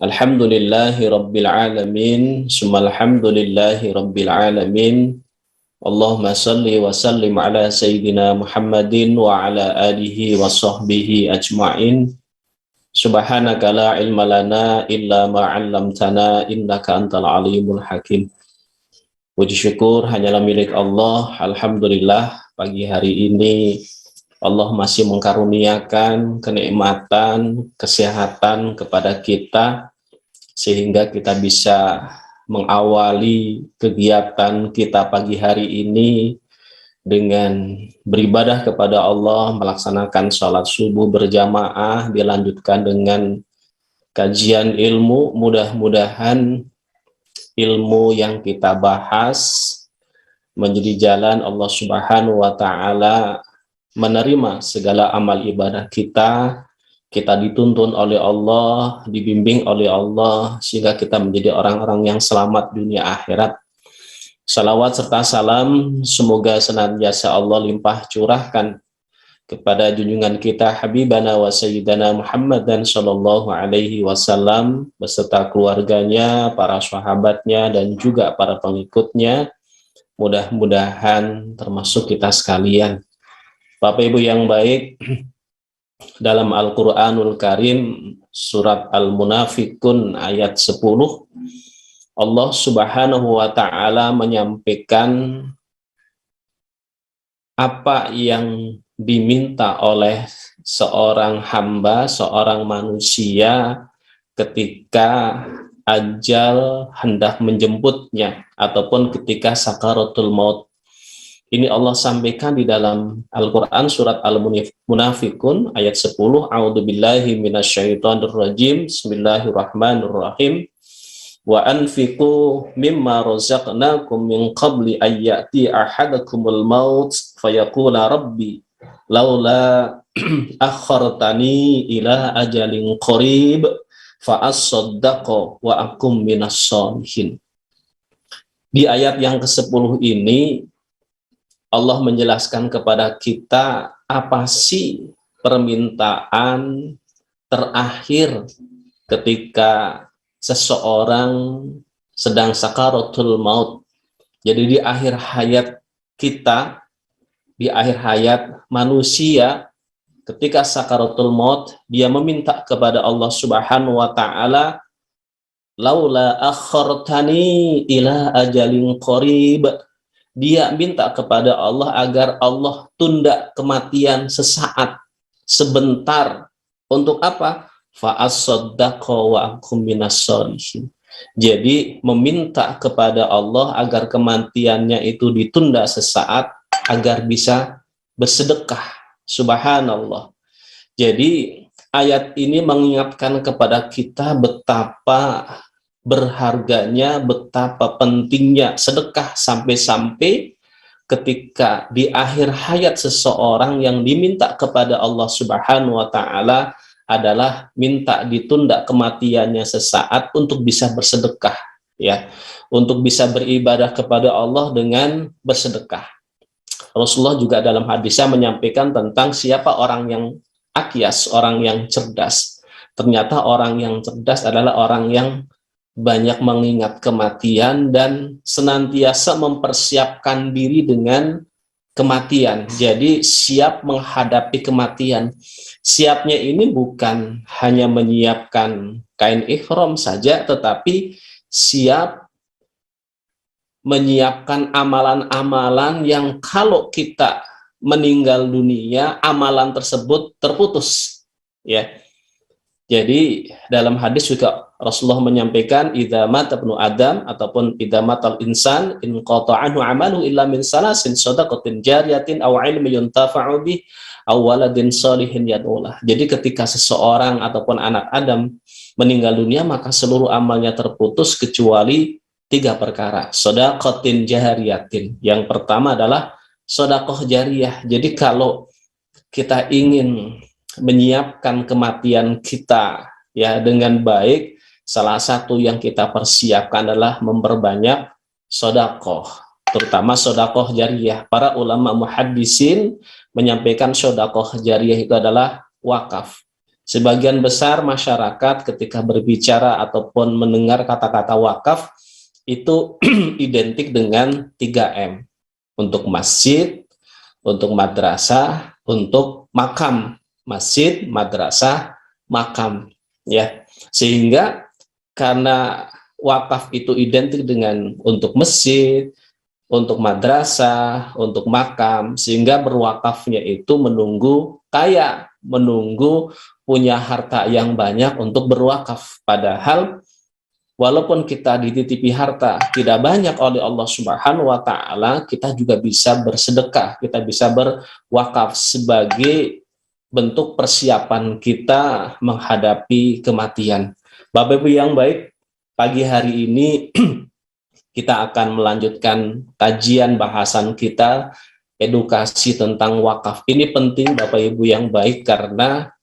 Alhamdulillahi Rabbil Alamin, Alhamdulillahi Rabbil Alamin. Allahumma salli wa sallim ala Sayyidina Muhammadin wa ala alihi wa sahbihi ajma'in. Subhanaka la ilma lana illa ma'allamtana innaka antal alimul hakim. Puji syukur hanyalah milik Allah. Alhamdulillah pagi hari ini Allah masih mengkaruniakan kenikmatan, kesehatan kepada kita sehingga kita bisa mengawali kegiatan kita pagi hari ini dengan beribadah kepada Allah, melaksanakan sholat subuh berjamaah, dilanjutkan dengan kajian ilmu. Mudah-mudahan ilmu yang kita bahas menjadi jalan Allah Subhanahu wa Ta'ala menerima segala amal ibadah kita dituntun oleh Allah, dibimbing oleh Allah, sehingga kita menjadi orang-orang yang selamat dunia akhirat. Salawat serta salam semoga senantiasa Allah limpah curahkan kepada junjungan kita Habibana wa Sayyidana Muhammad dan Sallallahu Alaihi Wasallam beserta keluarganya, para sahabatnya, dan juga para pengikutnya. Mudah-mudahan termasuk kita sekalian. Bapak Ibu yang baik, dalam Al-Quranul Karim surat Al-Munafikun ayat 10, Allah Subhanahu wa Ta'ala menyampaikan apa yang diminta oleh seorang hamba, seorang manusia ketika ajal hendak menjemputnya ataupun ketika sakaratul maut. Ini Allah sampaikan di dalam Al-Quran surat Al-Munafikun ayat 10. A'udzubillahi minasyaitonirrajim. Bismillahirrahmanirrahim. Wa anfiqu mimma razaqnakum min qabli ayyati ahadakumul maut fayaqula rabbi laula akhartani ila ajalin qarib fa as-saddaqu wa akum minas sholihin. Di ayat yang ke-10 ini Allah menjelaskan kepada kita apa sih permintaan terakhir ketika seseorang sedang sakaratul maut. Jadi di akhir hayat kita, di akhir hayat manusia, ketika sakaratul maut, dia meminta kepada Allah Subhanahu wa Ta'ala, laula akhartani ila ajalin qarib. Dia minta kepada Allah agar Allah tunda kematian sesaat, sebentar. Untuk apa? Fa'as-saddaqo wa akum minas sholihin. Jadi meminta kepada Allah agar kematiannya itu ditunda sesaat agar bisa bersedekah. Subhanallah. Jadi ayat ini mengingatkan kepada kita betapa berharganya, betapa pentingnya sedekah, sampai-sampai ketika di akhir hayat seseorang yang diminta kepada Allah Subhanahu wa Ta'ala adalah minta ditunda kematiannya sesaat untuk bisa bersedekah, ya, untuk bisa beribadah kepada Allah dengan bersedekah. Rasulullah juga dalam hadisnya menyampaikan tentang siapa orang yang akyas, orang yang cerdas. Ternyata orang yang cerdas adalah orang yang banyak mengingat kematian dan senantiasa mempersiapkan diri dengan kematian. Jadi siap menghadapi kematian. Siapnya ini bukan hanya menyiapkan kain ihram saja, tetapi siap menyiapkan amalan-amalan yang kalau kita meninggal dunia, amalan tersebut terputus. Ya. Jadi dalam hadis juga Rasulullah menyampaikan idza mata ibnu Adam ataupun idza matal insan in qata'anhu amalu illa min salasin shadaqatin jariyatin aw ilmin yuntafa'u bih aw waladin shalihin yad'ulah. Jadi ketika seseorang ataupun anak Adam meninggal dunia, maka seluruh amalnya terputus kecuali 3 perkara. Shadaqatin jariyatin. Yang pertama adalah sedekah jariyah. Jadi kalau kita ingin menyiapkan kematian kita ya dengan baik, salah satu yang kita persiapkan adalah memperbanyak sedekah, terutama sedekah jariyah. Para ulama muhaddisin menyampaikan sedekah jariyah itu adalah wakaf. Sebagian besar masyarakat ketika berbicara ataupun mendengar kata-kata wakaf itu identik dengan 3M. Untuk masjid, untuk madrasah, untuk makam. Masjid, madrasah, makam. Ya, sehingga karena wakaf itu identik dengan untuk masjid, untuk madrasah, untuk makam, sehingga berwakafnya itu menunggu kaya, menunggu punya harta yang banyak untuk berwakaf. Padahal walaupun kita dititipi harta tidak banyak oleh Allah Subhanahu wa taala, kita juga bisa bersedekah, kita bisa berwakaf sebagai bentuk persiapan kita menghadapi kematian. Bapak Ibu yang baik, pagi hari ini kita akan melanjutkan kajian bahasan kita, edukasi tentang wakaf. Ini penting Bapak Ibu yang baik, karena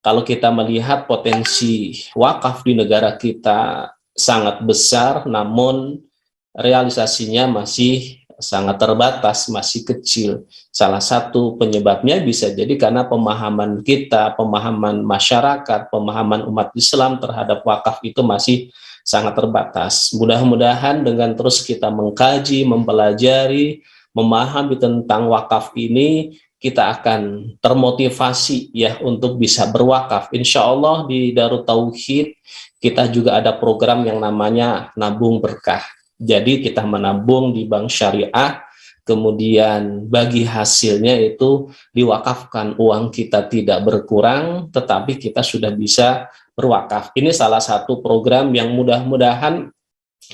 kalau kita melihat potensi wakaf di negara kita sangat besar, namun realisasinya masih sangat terbatas, masih kecil. Salah satu penyebabnya bisa jadi karena pemahaman kita, pemahaman masyarakat, pemahaman umat Islam terhadap wakaf itu masih sangat terbatas. Mudah-mudahan dengan terus kita mengkaji, mempelajari, memahami tentang wakaf ini, kita akan termotivasi ya untuk bisa berwakaf. Insya Allah di Darut Tauhid kita juga ada program yang namanya nabung berkah. Jadi kita menabung di bank syariah, kemudian bagi hasilnya itu diwakafkan. Uang kita tidak berkurang, tetapi kita sudah bisa berwakaf. Ini salah satu program yang mudah-mudahan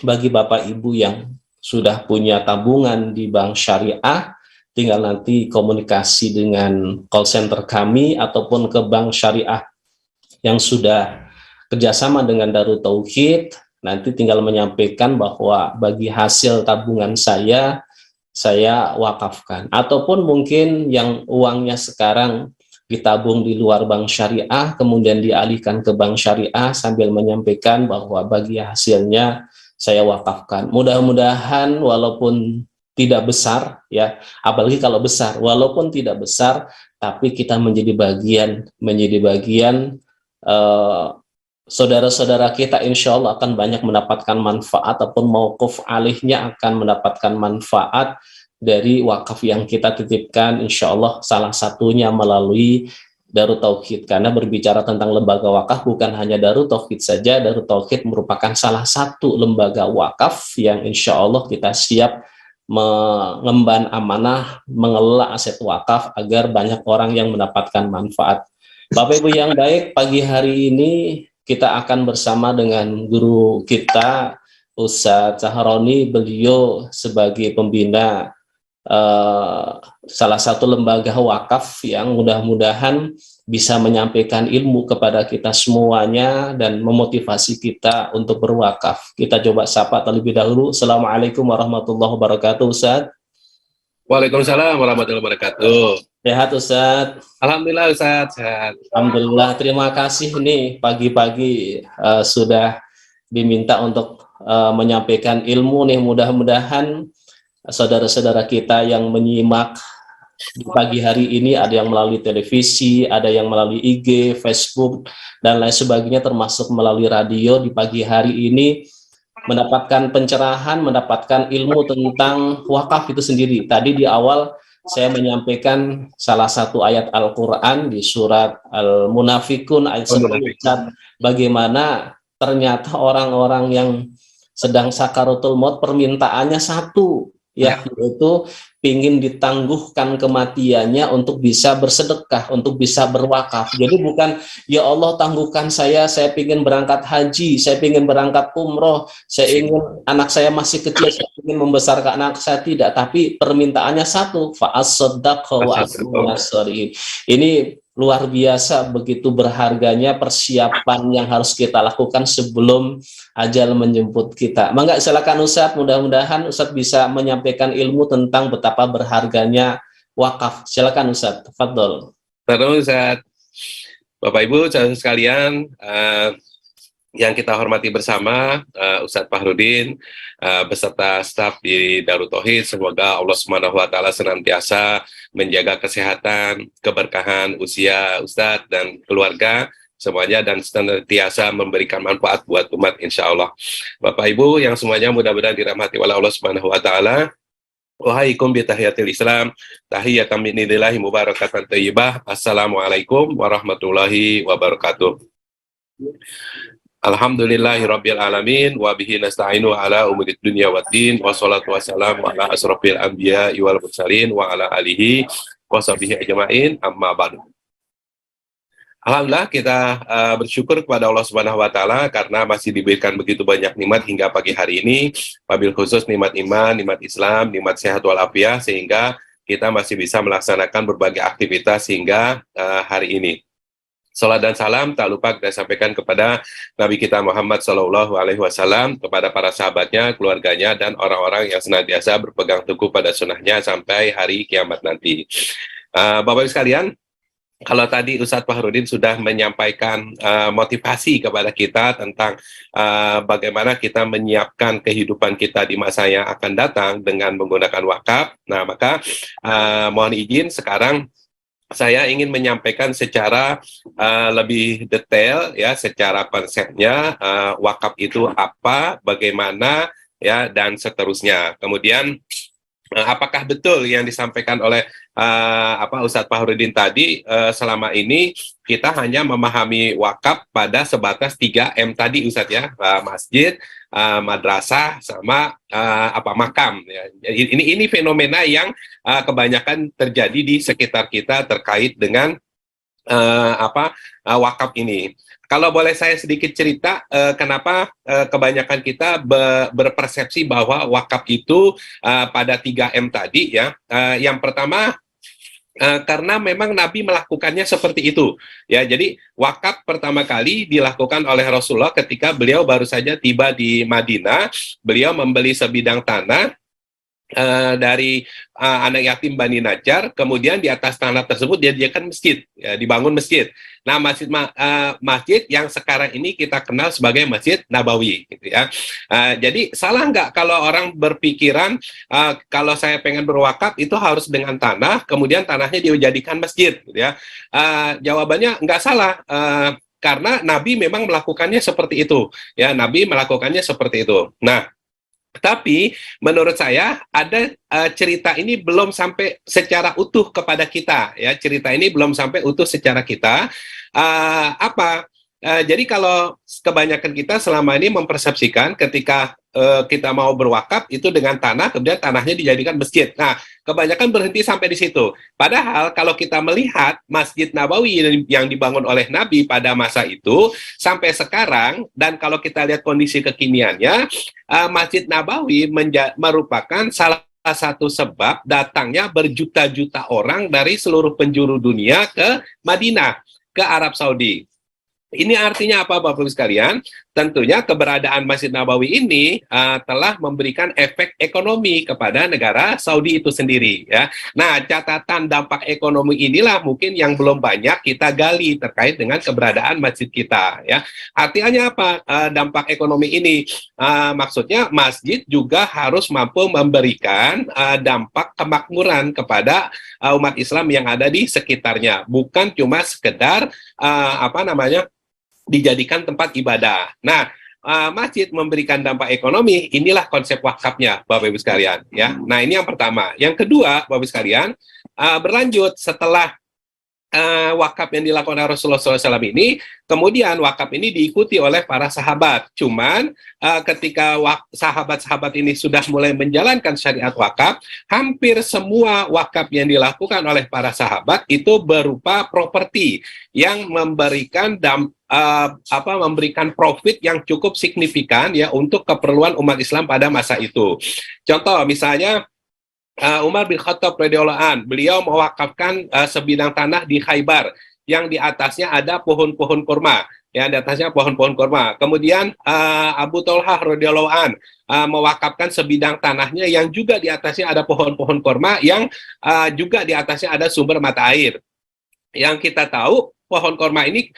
bagi Bapak Ibu yang sudah punya tabungan di bank syariah, tinggal nanti komunikasi dengan call center kami ataupun ke bank syariah yang sudah kerjasama dengan Darut Tauhid, nanti tinggal menyampaikan bahwa bagi hasil tabungan saya wakafkan. Ataupun mungkin yang uangnya sekarang ditabung di luar bank syariah, kemudian dialihkan ke bank syariah sambil menyampaikan bahwa bagi hasilnya saya wakafkan. Mudah-mudahan walaupun tidak besar, ya, apalagi kalau besar, walaupun tidak besar, tapi kita menjadi bagian saudara-saudara kita insya Allah akan banyak mendapatkan manfaat, ataupun mauquf alihnya akan mendapatkan manfaat dari wakaf yang kita titipkan, insya Allah salah satunya melalui Darut Tauhid. Karena berbicara tentang lembaga wakaf bukan hanya Darut Tauhid saja, Darut Tauhid merupakan salah satu lembaga wakaf yang insya Allah kita siap mengemban amanah mengelola aset wakaf agar banyak orang yang mendapatkan manfaat. Bapak Ibu yang baik, pagi hari ini kita akan bersama dengan guru kita Ustadz Sahroni. Beliau sebagai pembina salah satu lembaga wakaf yang mudah-mudahan bisa menyampaikan ilmu kepada kita semuanya dan memotivasi kita untuk berwakaf. Kita coba sapa terlebih dahulu. Assalamualaikum warahmatullahi wabarakatuh, Ustadz. Waalaikumsalam warahmatullahi wabarakatuh. Sehat, Ustadz? Alhamdulillah, Ustadz, sehat. Alhamdulillah, terima kasih nih pagi-pagi sudah diminta untuk menyampaikan ilmu nih. Mudah-mudahan saudara-saudara kita yang menyimak di pagi hari ini, ada yang melalui televisi, ada yang melalui IG, Facebook, dan lain sebagainya, termasuk melalui radio, di pagi hari ini mendapatkan pencerahan, mendapatkan ilmu tentang wakaf itu sendiri. Tadi di awal saya menyampaikan salah satu ayat Al-Quran di surat Al-Munafikun ayat 10, bagaimana ternyata orang-orang yang sedang sakaratul maut permintaannya satu, ya, yaitu ingin ditangguhkan kematiannya untuk bisa bersedekah, untuk bisa berwakaf. Jadi bukan, ya Allah tangguhkan saya ingin berangkat haji, saya ingin berangkat umroh, saya ingin anak saya masih kecil, saya ingin membesarkan anak saya, tidak. Tapi permintaannya satu, fa'as-saddaqa wa as-salihin. Ini luar biasa, begitu berharganya persiapan yang harus kita lakukan sebelum ajal menjemput kita. Mangga silakan Ustadz, mudah-mudahan Ustadz bisa menyampaikan ilmu tentang betapa berharganya wakaf. Silakan Ustadz, tafadhol. Terus Ustadz, Bapak Ibu, saudara sekalian, yang kita hormati bersama, Ustadz Fahrudin, beserta staf di Darut Tauhid. Semoga Allah Subhanahu wa Ta'ala senantiasa menjaga kesehatan, keberkahan usia Ustadz dan keluarga semuanya, dan senantiasa memberikan manfaat buat umat, insya Allah. Bapak Ibu yang semuanya mudah-mudahan dirahmati oleh Allah Subhanahu wa Ta'ala. Wahaikum bitahiyatil Islam, tahiyatan min indillahi mubarakatan thayyibah. Assalamualaikum warahmatullahi wabarakatuh. Alhamdulillahi rabbil alamin wa bihi nasta'inu ala umurid dunya waddin wa salatu wassalamu ala asrofil anbiya wal mursalin wa ala alihi wa sahbihi ajma'in, amma ba'du. Alhamdulillah kita bersyukur kepada Allah Subhanahu wa Ta'ala karena masih diberikan begitu banyak nikmat hingga pagi hari ini, wabil khusus nikmat iman, nikmat Islam, nikmat sehat walafiat, sehingga kita masih bisa melaksanakan berbagai aktivitas hingga hari ini. Salat dan salam tak lupa kita sampaikan kepada Nabi kita Muhammad SAW, kepada para sahabatnya, keluarganya, dan orang-orang yang senantiasa berpegang teguh pada sunnahnya sampai hari kiamat nanti. Bapak-Ibu sekalian, kalau tadi Ustadz Fahrudin sudah menyampaikan motivasi kepada kita tentang bagaimana kita menyiapkan kehidupan kita di masa yang akan datang dengan menggunakan wakaf. Nah, maka mohon izin sekarang saya ingin menyampaikan secara lebih detail ya, secara konsepnya wakaf itu apa, bagaimana ya, dan seterusnya. Kemudian apakah betul yang disampaikan oleh Ustadz Fahrudin tadi, selama ini kita hanya memahami wakaf pada sebatas 3M tadi Ustadz ya, masjid, madrasah, sama makam ya. Ini fenomena yang kebanyakan terjadi di sekitar kita terkait dengan wakaf ini. Kalau boleh saya sedikit cerita kenapa kebanyakan kita berpersepsi bahwa wakaf itu pada 3M tadi ya. Yang pertama, karena memang Nabi melakukannya seperti itu ya. Jadi wakaf pertama kali dilakukan oleh Rasulullah ketika beliau baru saja tiba di Madinah. Beliau membeli sebidang tanah dari anak yatim Bani Najjar, kemudian di atas tanah tersebut dijadikan masjid, ya, dibangun masjid. Nah, masjid yang sekarang ini kita kenal sebagai Masjid Nabawi, gitu ya. Jadi salah nggak kalau orang berpikiran kalau saya pengen berwakaf itu harus dengan tanah, kemudian tanahnya dijadikan masjid, gitu ya. Jawabannya nggak salah. Karena Nabi memang melakukannya seperti itu, ya. Nabi melakukannya seperti itu. Nah, tapi menurut saya ada cerita ini belum sampai secara utuh kepada kita ya. Cerita ini belum sampai utuh secara kita. Jadi kalau kebanyakan kita selama ini mempersepsikan ketika kita mau berwakaf itu dengan tanah, kemudian tanahnya dijadikan masjid. Nah, kebanyakan berhenti sampai di situ. Padahal kalau kita melihat Masjid Nabawi yang dibangun oleh Nabi pada masa itu sampai sekarang, dan kalau kita lihat kondisi kekiniannya, Masjid Nabawi merupakan salah satu sebab datangnya berjuta-juta orang dari seluruh penjuru dunia ke Madinah, ke Arab Saudi. Ini artinya apa, Bapak-Ibu sekalian? Tentunya keberadaan Masjid Nabawi ini telah memberikan efek ekonomi kepada negara Saudi itu sendiri, ya. Nah, catatan dampak ekonomi inilah mungkin yang belum banyak kita gali terkait dengan keberadaan masjid kita, ya. Artinya apa dampak ekonomi ini? Maksudnya masjid juga harus mampu memberikan dampak kemakmuran kepada umat Islam yang ada di sekitarnya, bukan cuma sekedar dijadikan tempat ibadah. Nah, masjid memberikan dampak ekonomi, inilah konsep wakafnya, Bapak Ibu sekalian, ya. Nah, ini yang pertama. Yang kedua, Bapak Ibu sekalian, berlanjut setelah wakaf yang dilakukan oleh Rasulullah SAW ini, kemudian wakaf ini diikuti oleh para sahabat. Cuman ketika sahabat-sahabat ini sudah mulai menjalankan syariat wakaf, hampir semua wakaf yang dilakukan oleh para sahabat itu berupa properti yang memberikan memberikan profit yang cukup signifikan ya untuk keperluan umat Islam pada masa itu. Contoh misalnya Umar bin Khattab radhiyallahu an, beliau mewakafkan sebidang tanah di Khaybar yang di atasnya ada pohon-pohon kurma, ya, di atasnya pohon-pohon kurma. Kemudian Abu Thalhah radhiyallahu an mewakafkan sebidang tanahnya yang juga di atasnya ada pohon-pohon kurma yang juga di atasnya ada sumber mata air. yang kita tahu pohon korma ini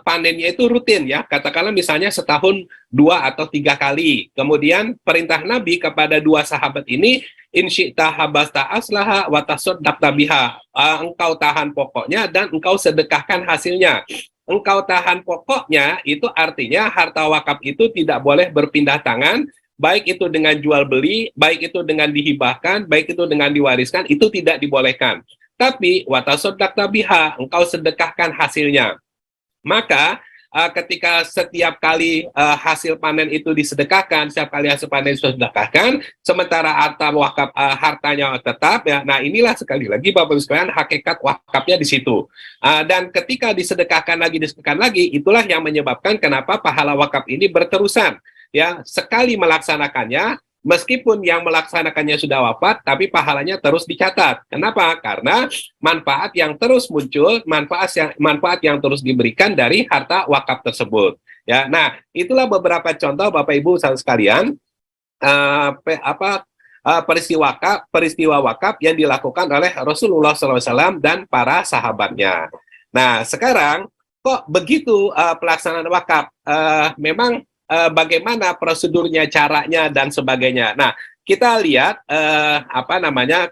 panennya itu rutin ya, katakanlah misalnya setahun 2 atau 3 kali. Kemudian perintah Nabi kepada 2 sahabat ini, insyita habasta aslaha watasaddaqta biha, engkau tahan pokoknya dan engkau sedekahkan hasilnya. Engkau tahan pokoknya itu artinya harta wakaf itu tidak boleh berpindah tangan, baik itu dengan jual beli, baik itu dengan dihibahkan, baik itu dengan diwariskan, itu tidak dibolehkan. Tapi watasaddaqta biha, engkau sedekahkan hasilnya. Maka ketika setiap kali hasil panen itu disedekahkan, setiap kali hasil panen disedekahkan, sementara harta wakaf hartanya tetap ya. Nah, inilah sekali lagi Bapak Ibu sekalian hakikat wakafnya di situ. Dan ketika disedekahkan lagi, itulah yang menyebabkan kenapa pahala wakaf ini berterusan. Ya, sekali melaksanakannya, meskipun yang melaksanakannya sudah wafat, tapi pahalanya terus dicatat. Kenapa? Karena manfaat yang terus muncul, manfaat yang terus diberikan dari harta wakaf tersebut. Ya, nah itulah beberapa contoh Bapak Ibu sekalian peristiwa wakaf yang dilakukan oleh Rasulullah SAW dan para sahabatnya. Nah, sekarang kok begitu pelaksanaan wakaf? Memang bagaimana prosedurnya, caranya dan sebagainya. Nah, kita lihat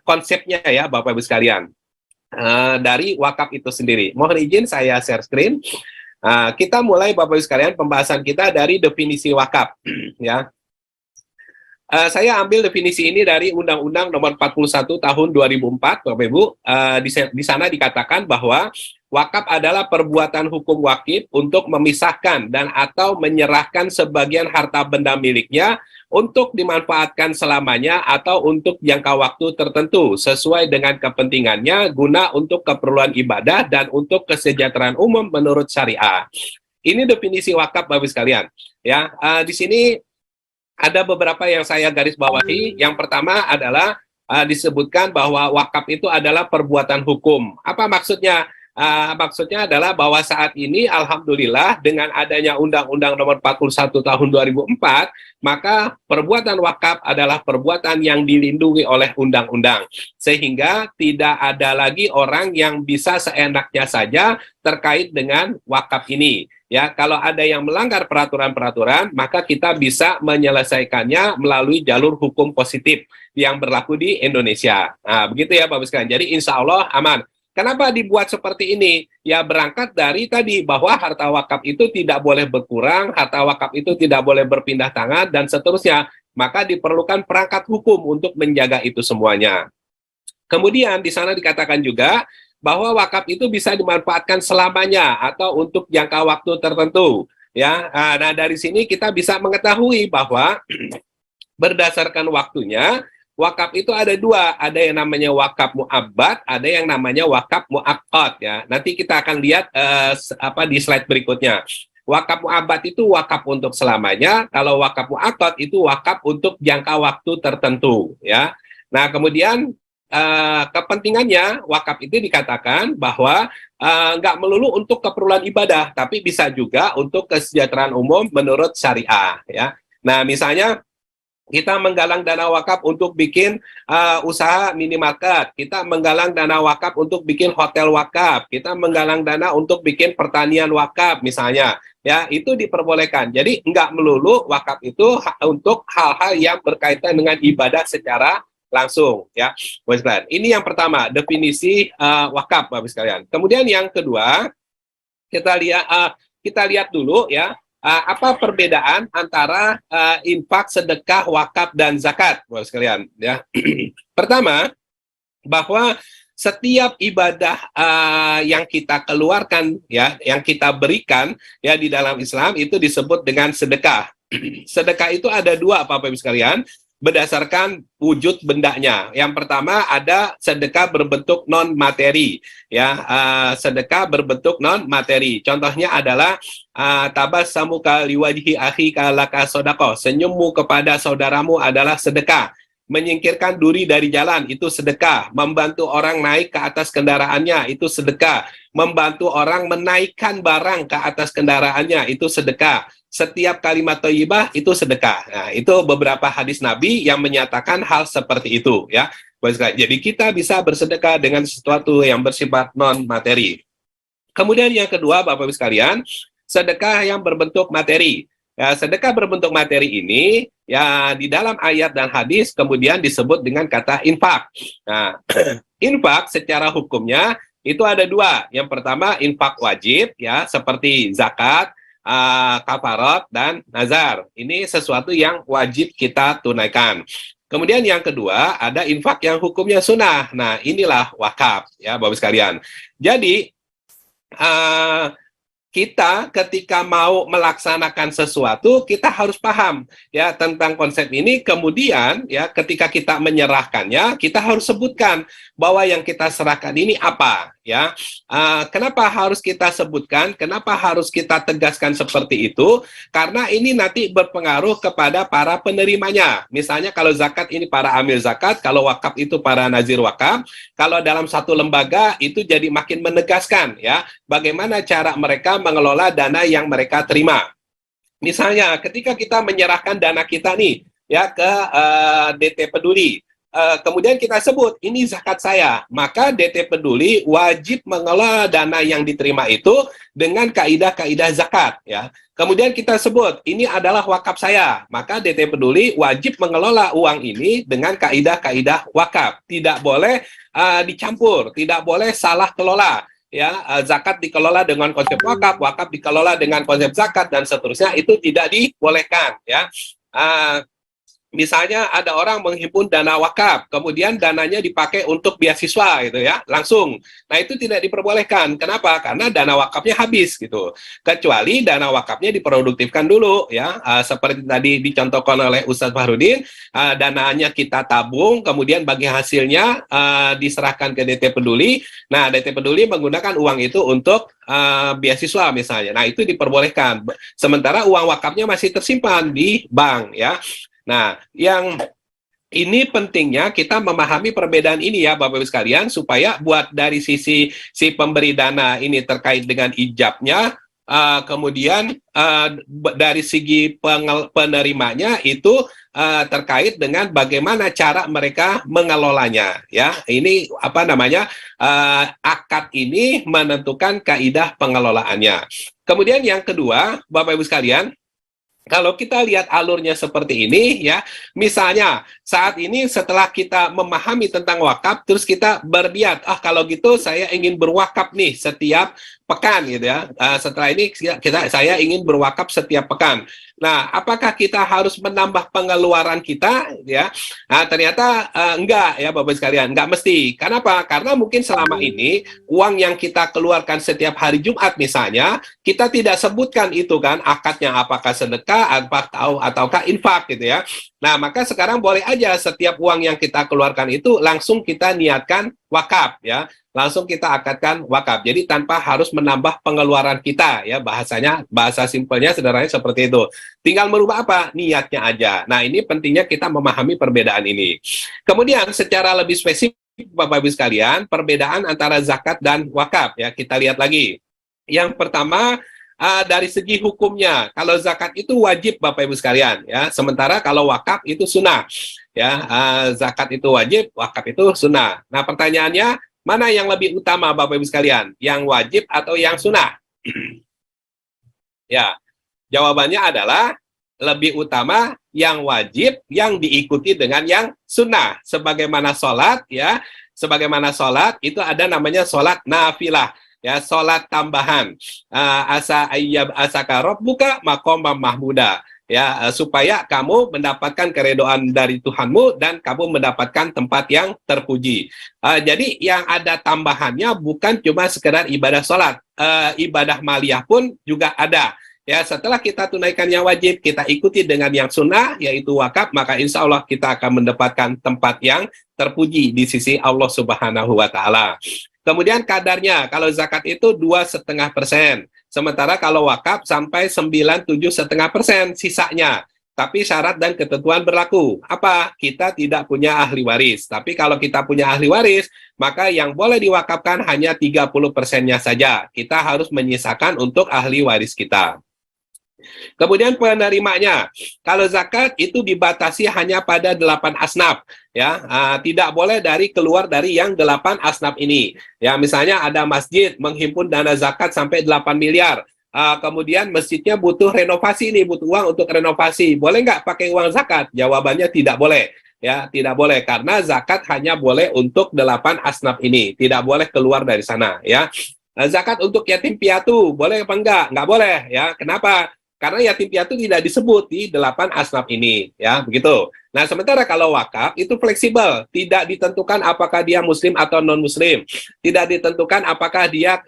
konsepnya ya Bapak Ibu sekalian dari wakaf itu sendiri. Mohon izin saya share screen. Kita mulai Bapak Ibu sekalian pembahasan kita dari definisi wakaf ya. Saya ambil definisi ini dari Undang-Undang Nomor 41 Tahun 2004, Bapak Ibu. Di sana dikatakan bahwa wakaf adalah perbuatan hukum wakif untuk memisahkan dan atau menyerahkan sebagian harta benda miliknya untuk dimanfaatkan selamanya atau untuk jangka waktu tertentu sesuai dengan kepentingannya guna untuk keperluan ibadah dan untuk kesejahteraan umum menurut syariah. Ini definisi wakaf Bapak sekalian. Ya, di sini ada beberapa yang saya garis bawahi. Yang pertama adalah disebutkan bahwa wakaf itu adalah perbuatan hukum. Apa maksudnya? Maksudnya adalah bahwa saat ini alhamdulillah dengan adanya Undang-Undang Nomor 41 Tahun 2004, maka perbuatan wakaf adalah perbuatan yang dilindungi oleh undang-undang. Sehingga tidak ada lagi orang yang bisa seenaknya saja terkait dengan wakaf ini. Ya, kalau ada yang melanggar peraturan-peraturan, maka kita bisa menyelesaikannya melalui jalur hukum positif yang berlaku di Indonesia. Nah, begitu ya Bapak sekalian. Jadi insya Allah aman. Kenapa dibuat seperti ini? Ya berangkat dari tadi bahwa harta wakaf itu tidak boleh berkurang, harta wakaf itu tidak boleh berpindah tangan, dan seterusnya. Maka diperlukan perangkat hukum untuk menjaga itu semuanya. Kemudian di sana dikatakan juga bahwa wakaf itu bisa dimanfaatkan selamanya atau untuk jangka waktu tertentu. Ya, nah dari sini kita bisa mengetahui bahwa berdasarkan waktunya, wakaf itu ada dua, ada yang namanya wakaf mu'abbad, ada yang namanya wakaf mu'aqqad ya. Nanti kita akan lihat di slide berikutnya. Wakaf mu'abbad itu wakaf untuk selamanya, kalau wakaf mu'aqqad itu wakaf untuk jangka waktu tertentu ya. Nah, kemudian kepentingannya wakaf itu dikatakan bahwa nggak melulu untuk keperluan ibadah, tapi bisa juga untuk kesejahteraan umum menurut syariah ya. Nah, misalnya kita menggalang dana wakaf untuk bikin usaha minimarket, kita menggalang dana wakaf untuk bikin hotel wakaf, kita menggalang dana untuk bikin pertanian wakaf misalnya, ya itu diperbolehkan. Jadi nggak melulu wakaf itu untuk hal-hal yang berkaitan dengan ibadah secara langsung, ya. Ini yang pertama, definisi wakaf, Bapak sekalian. Kemudian yang kedua, kita lihat dulu ya. Apa perbedaan antara infak, sedekah, wakaf, dan zakat, Bapak sekalian? Ya. Pertama, bahwa setiap ibadah yang kita keluarkan, ya, yang kita berikan, ya di dalam Islam itu disebut dengan sedekah. Sedekah itu ada dua, Bapak Ibu sekalian, berdasarkan wujud bendanya. Yang pertama ada sedekah berbentuk non materi, ya, sedekah berbentuk non materi. Contohnya adalah tabassamuka liwajhi akhika laka sodako, senyummu kepada saudaramu adalah sedekah. Menyingkirkan duri dari jalan itu sedekah. Membantu orang naik ke atas kendaraannya itu sedekah. Membantu orang menaikkan barang ke atas kendaraannya itu sedekah. Setiap kalimat thayyibah itu sedekah. Nah, itu beberapa hadis Nabi yang menyatakan hal seperti itu, ya. Jadi kita bisa bersedekah dengan sesuatu yang bersifat non materi. Kemudian yang kedua, Bapak Ibu sekalian, sedekah yang berbentuk materi. Ya, sedekah berbentuk materi ini ya di dalam ayat dan hadis kemudian disebut dengan kata infak. Nah, infak secara hukumnya itu ada dua. Yang pertama infak wajib ya seperti zakat, kafarat dan nazar. Ini sesuatu yang wajib kita tunaikan. Kemudian yang kedua ada infak yang hukumnya sunnah. Nah, inilah wakaf ya Bapak sekalian. Jadi kita ketika mau melaksanakan sesuatu kita harus paham ya tentang konsep ini. Kemudian ya ketika kita menyerahkannya kita harus sebutkan bahwa yang kita serahkan ini apa ya. Kenapa harus kita sebutkan, kenapa harus kita tegaskan seperti itu? Karena ini nanti berpengaruh kepada para penerimanya. Misalnya kalau zakat ini para amil zakat, kalau wakaf itu para nazir wakaf. Kalau dalam satu lembaga itu jadi makin menegaskan ya bagaimana cara mereka mengelola dana yang mereka terima. Misalnya ketika kita menyerahkan dana kita nih ya ke DT Peduli, kemudian kita sebut ini zakat saya, maka DT Peduli wajib mengelola dana yang diterima itu dengan kaidah-kaidah zakat ya. Kemudian kita sebut ini adalah wakaf saya, maka DT Peduli wajib mengelola uang ini dengan kaidah-kaidah wakaf. Tidak boleh dicampur, tidak boleh salah kelola. Ya, zakat dikelola dengan konsep wakaf, wakaf dikelola dengan konsep zakat dan seterusnya, itu tidak dibolehkan ya. Misalnya ada orang menghimpun dana wakaf, kemudian dananya dipakai untuk beasiswa gitu ya, langsung. Nah, itu tidak diperbolehkan. Kenapa? Karena dana wakafnya habis gitu. Kecuali dana wakafnya diproduktifkan dulu ya. Seperti tadi dicontohkan oleh Ustadz Fahrudin, dananya kita tabung, kemudian bagi hasilnya diserahkan ke DT Peduli. Nah, DT Peduli menggunakan uang itu untuk beasiswa misalnya. Nah, itu diperbolehkan. Sementara uang wakafnya masih tersimpan di bank ya. Nah, yang ini pentingnya kita memahami perbedaan ini ya Bapak Ibu sekalian, supaya buat dari sisi si pemberi dana ini terkait dengan ijabnya, kemudian dari segi penerimanya itu terkait dengan bagaimana cara mereka mengelolanya ya. Ini apa namanya, akad ini menentukan kaidah pengelolaannya. Kemudian yang kedua Bapak Ibu sekalian, kalau kita lihat alurnya seperti ini ya, misalnya saat ini setelah kita memahami tentang wakaf, terus kita berniat, kalau gitu saya ingin berwakaf nih setiap pekan gitu ya. Setelah ini saya ingin berwakaf setiap pekan. Nah, apakah kita harus menambah pengeluaran kita ya? Nah, ternyata enggak ya Bapak sekalian, enggak mesti. Kenapa? Karena mungkin selama ini uang yang kita keluarkan setiap hari Jumat misalnya, kita tidak sebutkan itu kan akadnya apakah sedekah ataukah infak gitu ya. Nah, maka sekarang boleh aja setiap uang yang kita keluarkan itu langsung kita niatkan wakaf ya. Langsung kita akadkan wakaf. Jadi tanpa harus menambah pengeluaran kita ya, bahasanya, bahasa simpelnya sederhananya seperti itu. Tinggal merubah apa? Niatnya aja. Nah, ini pentingnya kita memahami perbedaan ini. Kemudian secara lebih spesifik Bapak Ibu sekalian, perbedaan antara zakat dan wakaf ya, kita lihat lagi. Yang pertama dari segi hukumnya, kalau zakat itu wajib Bapak Ibu sekalian ya, sementara kalau wakaf itu sunnah ya. Zakat itu wajib, wakaf itu sunnah. Nah, pertanyaannya, mana yang lebih utama Bapak Ibu sekalian? Yang wajib atau yang sunnah? Ya, jawabannya adalah lebih utama yang wajib yang diikuti dengan yang sunnah. Sebagaimana sholat ya, sebagaimana sholat itu ada namanya sholat nafilah ya, sholat tambahan. Asa ayyab asaka rabbuka maqamam mahmuda ya, supaya kamu mendapatkan keredoan dari Tuhanmu dan kamu mendapatkan tempat yang terpuji. Jadi yang ada tambahannya bukan cuma sekedar ibadah sholat, ibadah maliyah pun juga ada. Ya, setelah kita tunaikan yang wajib, kita ikuti dengan yang sunnah, yaitu wakaf, maka insya Allah kita akan mendapatkan tempat yang terpuji di sisi Allah Subhanahu wa Ta'ala. Kemudian kadarnya, kalau zakat itu 2,5%. Sementara kalau wakaf sampai 97,5% sisanya. Tapi syarat dan ketentuan berlaku. Apa? Kita tidak punya ahli waris. Tapi kalau kita punya ahli waris, maka yang boleh diwakafkan hanya 30%-nya saja. Kita harus menyisakan untuk ahli waris kita. Kemudian penerimanya, kalau zakat itu dibatasi hanya pada 8 asnaf, ya, tidak boleh keluar dari yang 8 asnaf ini. Ya, misalnya ada masjid menghimpun dana zakat sampai 8 miliar. Kemudian masjidnya butuh renovasi nih, butuh uang untuk renovasi. Boleh nggak pakai uang zakat? Jawabannya tidak boleh. Ya, tidak boleh karena zakat hanya boleh untuk 8 asnaf ini, tidak boleh keluar dari sana. Ya, zakat untuk yatim piatu boleh apa enggak? Nggak boleh. Ya, kenapa? Karena yatim piatu tidak disebut di 8 asnaf ini, ya, begitu. Nah, sementara kalau wakaf itu fleksibel, tidak ditentukan apakah dia muslim atau non-muslim, tidak ditentukan apakah dia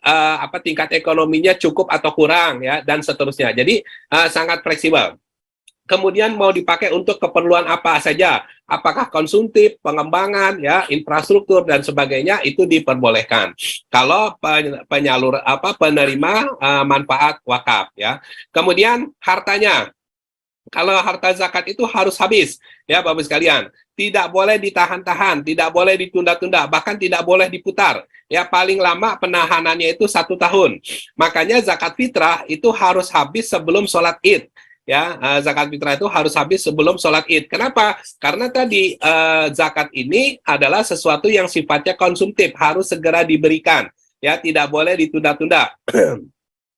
tingkat ekonominya cukup atau kurang, ya, dan seterusnya. Jadi sangat fleksibel. Kemudian mau dipakai untuk keperluan apa saja, apakah konsumtif, pengembangan, ya, infrastruktur dan sebagainya itu diperbolehkan. Kalau penerima manfaat wakaf, ya. Kemudian hartanya, kalau harta zakat itu harus habis, ya Bapak sekalian, tidak boleh ditahan-tahan, tidak boleh ditunda-tunda, bahkan tidak boleh diputar. Ya, paling lama penahanannya itu 1 tahun. Makanya zakat fitrah itu harus habis sebelum sholat Id. Ya, zakat fitrah itu harus habis sebelum sholat Id. Kenapa? Karena tadi zakat ini adalah sesuatu yang sifatnya konsumtif, harus segera diberikan. Ya, tidak boleh ditunda-tunda.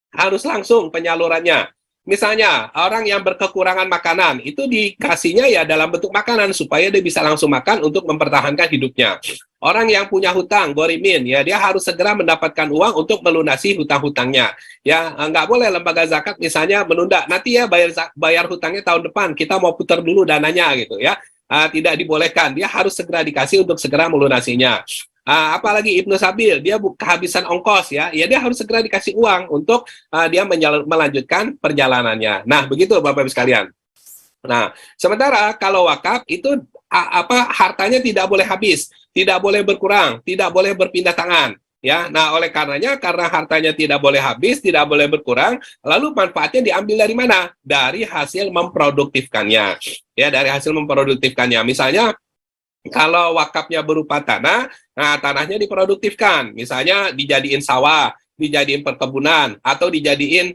Harus langsung penyalurannya. Misalnya, orang yang berkekurangan makanan, itu dikasihnya ya dalam bentuk makanan, supaya dia bisa langsung makan untuk mempertahankan hidupnya. Orang yang punya hutang, gorimin, ya dia harus segera mendapatkan uang untuk melunasi hutang-hutangnya. Ya, nggak boleh lembaga zakat misalnya menunda, nanti ya bayar hutangnya tahun depan, kita mau putar dulu dananya gitu ya. Tidak dibolehkan, dia harus segera dikasih untuk segera melunasinya. Apalagi Ibnu Sabil, dia kehabisan ongkos, ya dia harus segera dikasih uang untuk dia melanjutkan perjalanannya. Nah, begitu Bapak Ibu sekalian. Nah, sementara kalau wakaf itu hartanya tidak boleh habis, tidak boleh berkurang, tidak boleh berpindah tangan. Ya, nah oleh karenanya, karena hartanya tidak boleh habis, tidak boleh berkurang, lalu manfaatnya diambil dari mana? Dari hasil memproduktifkannya. Ya, dari hasil memproduktifkannya. Misalnya, kalau wakafnya berupa tanah, nah tanahnya diproduktifkan, misalnya dijadiin sawah, dijadiin perkebunan, atau dijadiin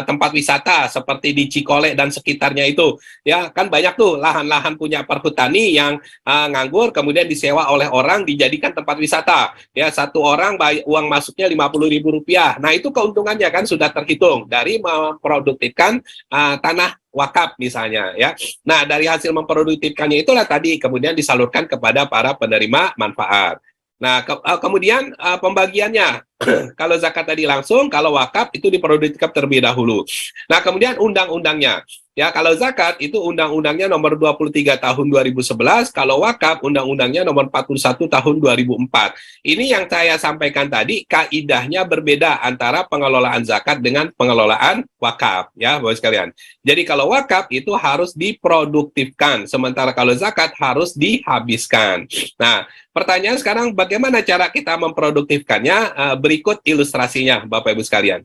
tempat wisata seperti di Cikole dan sekitarnya itu. Ya, kan banyak tuh lahan-lahan punya perhutani yang nganggur, kemudian disewa oleh orang dijadikan tempat wisata. Ya, satu orang uang masuknya Rp50.000. Nah, itu keuntungannya kan sudah terhitung dari memproduktifkan tanah wakaf misalnya, ya. Nah, dari hasil memproduktifkannya itulah tadi kemudian disalurkan kepada para penerima manfaat. Nah, kemudian pembagiannya, kalau zakat tadi langsung, kalau wakaf itu diproduktifkan terlebih dahulu. Nah, kemudian undang-undangnya. Ya, kalau zakat itu undang-undangnya nomor 23 tahun 2011, kalau wakaf undang-undangnya nomor 41 tahun 2004. Ini yang saya sampaikan tadi, kaidahnya berbeda antara pengelolaan zakat dengan pengelolaan wakaf, ya, Bapak sekalian. Jadi kalau wakaf itu harus diproduktifkan, sementara kalau zakat harus dihabiskan. Nah, pertanyaan sekarang, bagaimana cara kita memproduktifkannya? Berikut ilustrasinya, Bapak Ibu sekalian.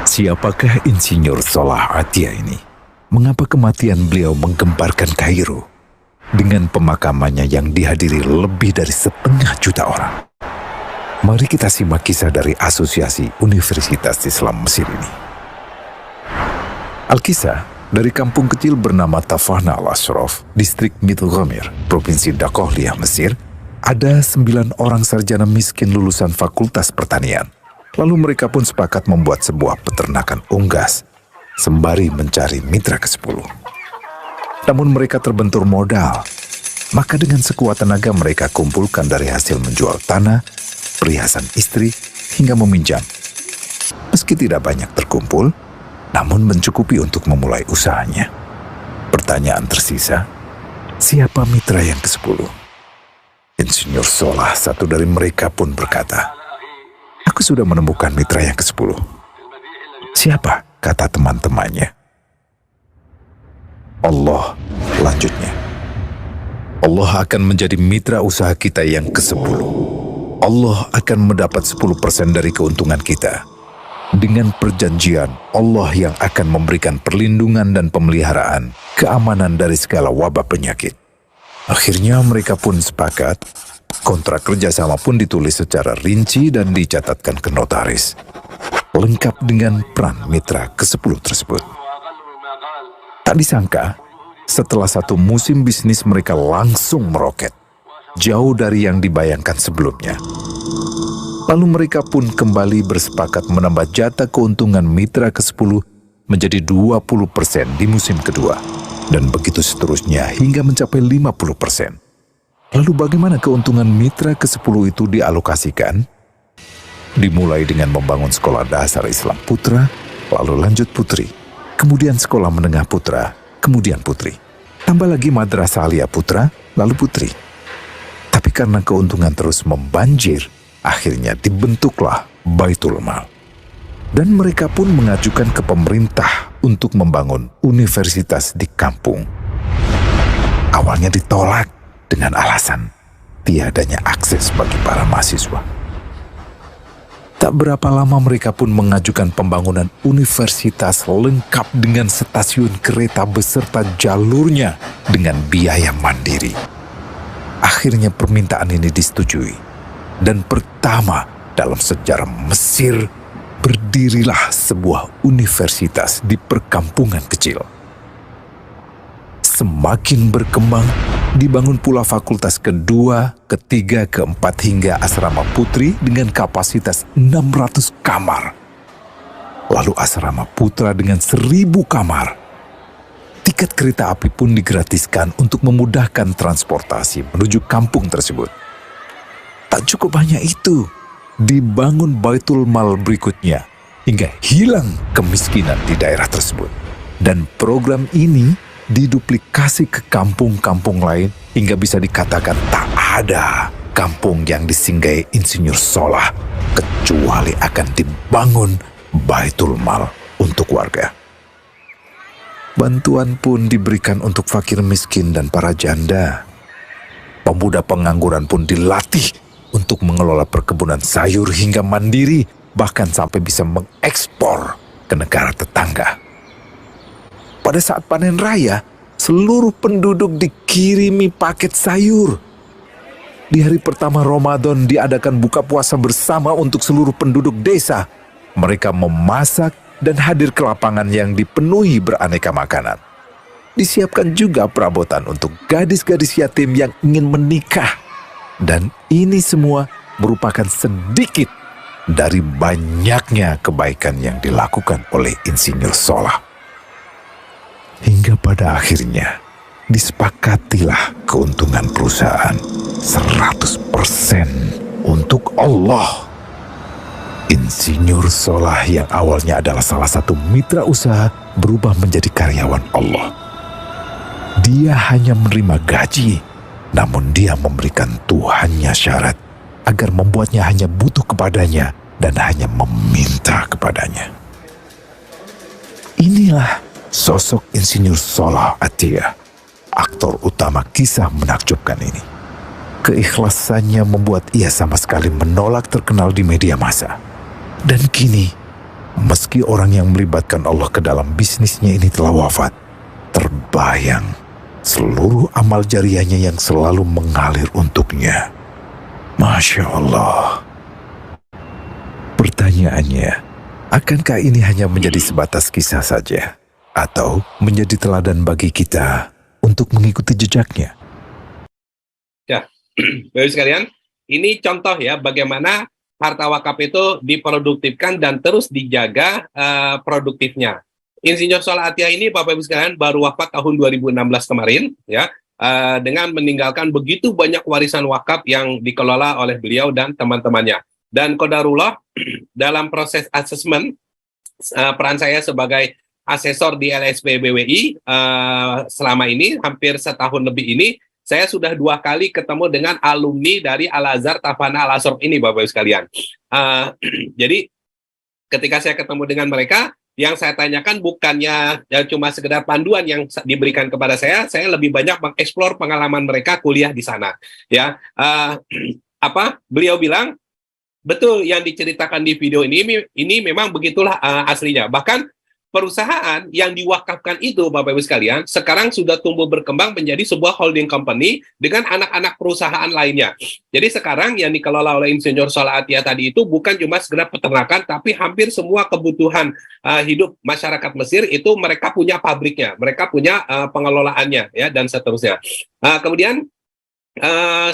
Siapakah Insinyur Salah Atia ini? Mengapa kematian beliau menggemparkan Kairo dengan pemakamannya yang dihadiri lebih dari 1,5 juta orang? Mari kita simak kisah dari Asosiasi Universitas Islam Mesir ini. Al-Kisah dari kampung kecil bernama Tafahna Al-Ashraf, distrik Mitghamir, Provinsi Dakohliyah, Mesir, ada 9 orang sarjana miskin lulusan Fakultas Pertanian. Lalu mereka pun sepakat membuat sebuah peternakan unggas, sembari mencari mitra ke-10. Namun mereka terbentur modal, maka dengan sekuat tenaga mereka kumpulkan dari hasil menjual tanah, perhiasan istri, hingga meminjam. Meski tidak banyak terkumpul, namun mencukupi untuk memulai usahanya. Pertanyaan tersisa, siapa mitra yang ke-10? Insinyur Salah, satu dari mereka pun berkata, "Aku sudah menemukan mitra yang ke-10. Siapa?" kata teman-temannya. Allah, lanjutnya. Allah akan menjadi mitra usaha kita yang ke-10. Allah akan mendapat 10% dari keuntungan kita. Dengan perjanjian, Allah yang akan memberikan perlindungan dan pemeliharaan, keamanan dari segala wabah penyakit. Akhirnya mereka pun sepakat. Kontrak kerjasama pun ditulis secara rinci dan dicatatkan ke notaris. lengkap dengan peran mitra ke-10 tersebut. Tak disangka, setelah satu musim bisnis mereka langsung meroket, jauh dari yang dibayangkan sebelumnya. Lalu mereka pun kembali bersepakat menambah jatah keuntungan mitra ke-10 menjadi 20% di musim kedua. Dan begitu seterusnya hingga mencapai 50%. Lalu bagaimana keuntungan mitra ke-10 itu dialokasikan? Dimulai dengan membangun sekolah dasar Islam putra, lalu lanjut putri, kemudian sekolah menengah putra, kemudian putri. Tambah lagi madrasah aliyah putra, lalu putri. Tapi karena keuntungan terus membanjir, akhirnya dibentuklah Baitul Mal. Dan mereka pun mengajukan ke pemerintah untuk membangun universitas di kampung. Awalnya ditolak dengan alasan tiadanya akses bagi para mahasiswa. Tak berapa lama mereka pun mengajukan pembangunan universitas lengkap dengan stasiun kereta beserta jalurnya dengan biaya mandiri. Akhirnya permintaan ini disetujui. Dan pertama dalam sejarah Mesir, berdirilah sebuah universitas di perkampungan kecil. Semakin berkembang, dibangun pula fakultas kedua, ketiga, keempat hingga asrama putri dengan kapasitas 600 kamar. Lalu asrama putra dengan 1000 kamar. Tiket kereta api pun digratiskan untuk memudahkan transportasi menuju kampung tersebut. Tak cukup hanya itu, dibangun Baitul Mal berikutnya hingga hilang kemiskinan di daerah tersebut. Dan program ini diduplikasi ke kampung-kampung lain hingga bisa dikatakan tak ada kampung yang disinggahi Insinyur Solah kecuali akan dibangun Baitul Mal untuk warga. Bantuan pun diberikan untuk fakir miskin dan para janda. Pemuda pengangguran pun dilatih untuk mengelola perkebunan sayur hingga mandiri, bahkan sampai bisa mengekspor ke negara tetangga. Pada saat panen raya, seluruh penduduk dikirimi paket sayur. Di hari pertama Ramadan diadakan buka puasa bersama untuk seluruh penduduk desa. Mereka memasak dan hadir ke lapangan yang dipenuhi beraneka makanan. Disiapkan juga perabotan untuk gadis-gadis yatim yang ingin menikah. Dan ini semua merupakan sedikit dari banyaknya kebaikan yang dilakukan oleh Insinyur Solah. Hingga pada akhirnya disepakatilah keuntungan perusahaan 100% untuk Allah. Insinyur Solah yang awalnya adalah salah satu mitra usaha berubah menjadi karyawan Allah. Dia hanya menerima gaji, namun dia memberikan Tuhannya syarat agar membuatnya hanya butuh kepadanya dan hanya meminta kepadanya. Inilah sosok Insinyur Solah Atiyah, aktor utama kisah menakjubkan ini. Keikhlasannya membuat ia sama sekali menolak terkenal di media massa. Dan kini, meski orang yang melibatkan Allah ke dalam bisnisnya ini telah wafat, terbayang seluruh amal jariahnya yang selalu mengalir untuknya. Masya Allah. Pertanyaannya, akankah ini hanya menjadi sebatas kisah saja? Atau menjadi teladan bagi kita untuk mengikuti jejaknya? Ya, Bapak sekalian, ini contoh ya bagaimana harta wakaf itu diproduktifkan dan terus dijaga produktifnya. Insinyur Solah Atiyah ini Bapak Ibu sekalian baru wafat tahun 2016 kemarin ya, dengan meninggalkan begitu banyak warisan wakaf yang dikelola oleh beliau dan teman-temannya. Dan qadarullah dalam proses asesmen peran saya sebagai asesor di LSP BWI selama ini hampir setahun lebih ini, saya sudah 2 kali ketemu dengan alumni dari Al-Azhar Tafana Al-Ashraf ini Bapak Ibu sekalian. Jadi ketika saya ketemu dengan mereka, yang saya tanyakan bukannya cuma sekedar panduan yang diberikan kepada saya lebih banyak mengeksplor pengalaman mereka kuliah di sana. Ya, beliau bilang betul yang diceritakan di video ini memang begitulah aslinya. Bahkan perusahaan yang diwakafkan itu, Bapak Ibu sekalian, sekarang sudah tumbuh berkembang menjadi sebuah holding company dengan anak-anak perusahaan lainnya. Jadi sekarang yang dikelola oleh Insinyur Salah Atiyah tadi itu bukan cuma sekedar peternakan, tapi hampir semua kebutuhan hidup masyarakat Mesir itu mereka punya pabriknya, mereka punya pengelolaannya, ya, dan seterusnya. Kemudian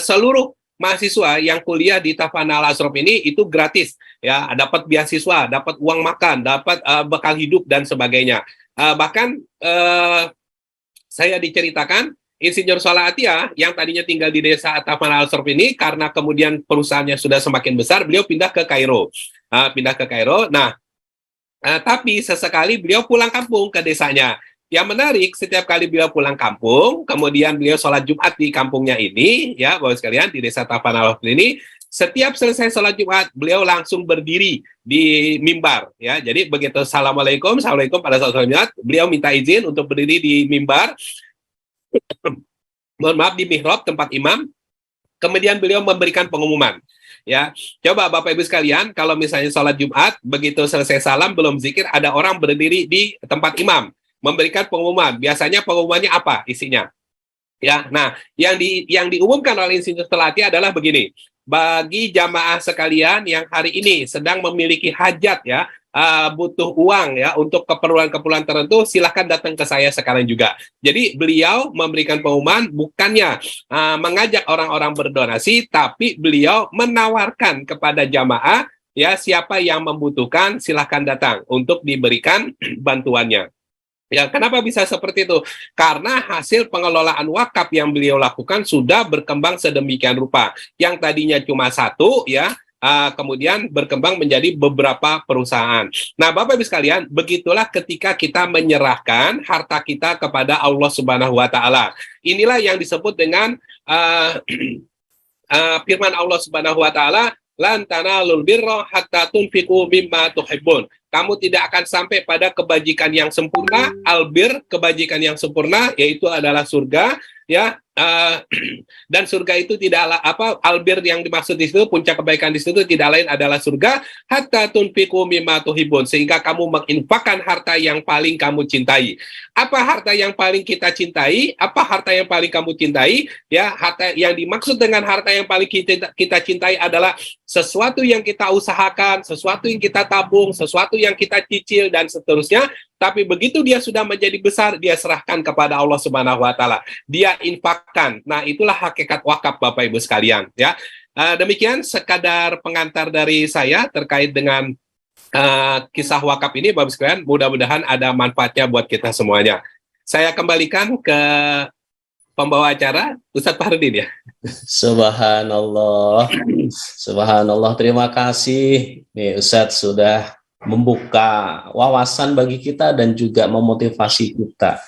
seluruh mahasiswa yang kuliah di Tafana Al-Ashraf ini itu gratis, ya, dapat beasiswa, dapat uang makan, dapat bekal hidup dan sebagainya. Bahkan saya diceritakan Insinyur Salah Atiyah yang tadinya tinggal di desa Tafana Al-Ashraf ini, karena kemudian perusahaannya sudah semakin besar, beliau pindah ke Kairo. Nah, tapi sesekali beliau pulang kampung ke desanya. Yang menarik, setiap kali beliau pulang kampung, kemudian beliau sholat Jumat di kampungnya ini, ya, Bapak sekalian, di desa Tafana Al-Ashraf ini, setiap selesai sholat Jumat, beliau langsung berdiri di mimbar, ya. Jadi begitu assalamualaikum pada saat sholat Jumat, beliau minta izin untuk berdiri di mimbar, mohon maaf, di mihrab tempat imam. Kemudian beliau memberikan pengumuman, ya. Coba Bapak Ibu sekalian, kalau misalnya sholat Jumat, begitu selesai salam belum zikir, ada orang berdiri di tempat imam memberikan pengumuman. Biasanya pengumumannya apa isinya? Ya, nah, yang diumumkan oleh Insinyur Salah Atiyah adalah begini: bagi jamaah sekalian yang hari ini sedang memiliki hajat, ya, butuh uang, ya, untuk keperluan-keperluan tertentu, silahkan datang ke saya sekarang juga. Jadi beliau memberikan pengumuman bukannya mengajak orang-orang berdonasi, tapi beliau menawarkan kepada jamaah, ya, siapa yang membutuhkan silahkan datang untuk diberikan bantuannya. Ya, kenapa bisa seperti itu? Karena hasil pengelolaan wakaf yang beliau lakukan sudah berkembang sedemikian rupa. Yang tadinya cuma satu, ya, kemudian berkembang menjadi beberapa perusahaan. Nah, Bapak Ibu sekalian, begitulah ketika kita menyerahkan harta kita kepada Allah Subhanahu wa Ta'ala. Inilah yang disebut dengan firman Allah Subhanahu wa Ta'ala, lan tanalul birra hatta tunfiqu mimma tuhibbun. Kamu tidak akan sampai pada kebajikan yang sempurna, albir, kebajikan yang sempurna, yaitu adalah surga, ya. Dan surga itu tidaklah albir yang dimaksud di situ, puncak kebaikan di situ tidak lain adalah surga, hatta tunfiqu mimma tuhibun, sehingga kamu menginfakkan harta yang paling kamu cintai. Apa harta yang paling kita cintai? Apa harta yang paling kamu cintai? Ya, harta yang dimaksud dengan harta yang paling kita cintai adalah sesuatu yang kita usahakan, sesuatu yang kita tabung, sesuatu yang kita cicil dan seterusnya. Tapi begitu dia sudah menjadi besar, dia serahkan kepada Allah Subhanahu wa Ta'ala. Dia infakkan. Nah, itulah hakikat wakaf, Bapak Ibu sekalian, ya. Demikian sekadar pengantar dari saya terkait dengan kisah wakaf ini, Bapak sekalian. Mudah-mudahan ada manfaatnya buat kita semuanya. Saya kembalikan ke pembawa acara, Ustadz Fahrudin, ya. Subhanallah. Subhanallah, terima kasih. Nih, Ustadz sudah membuka wawasan bagi kita dan juga memotivasi kita.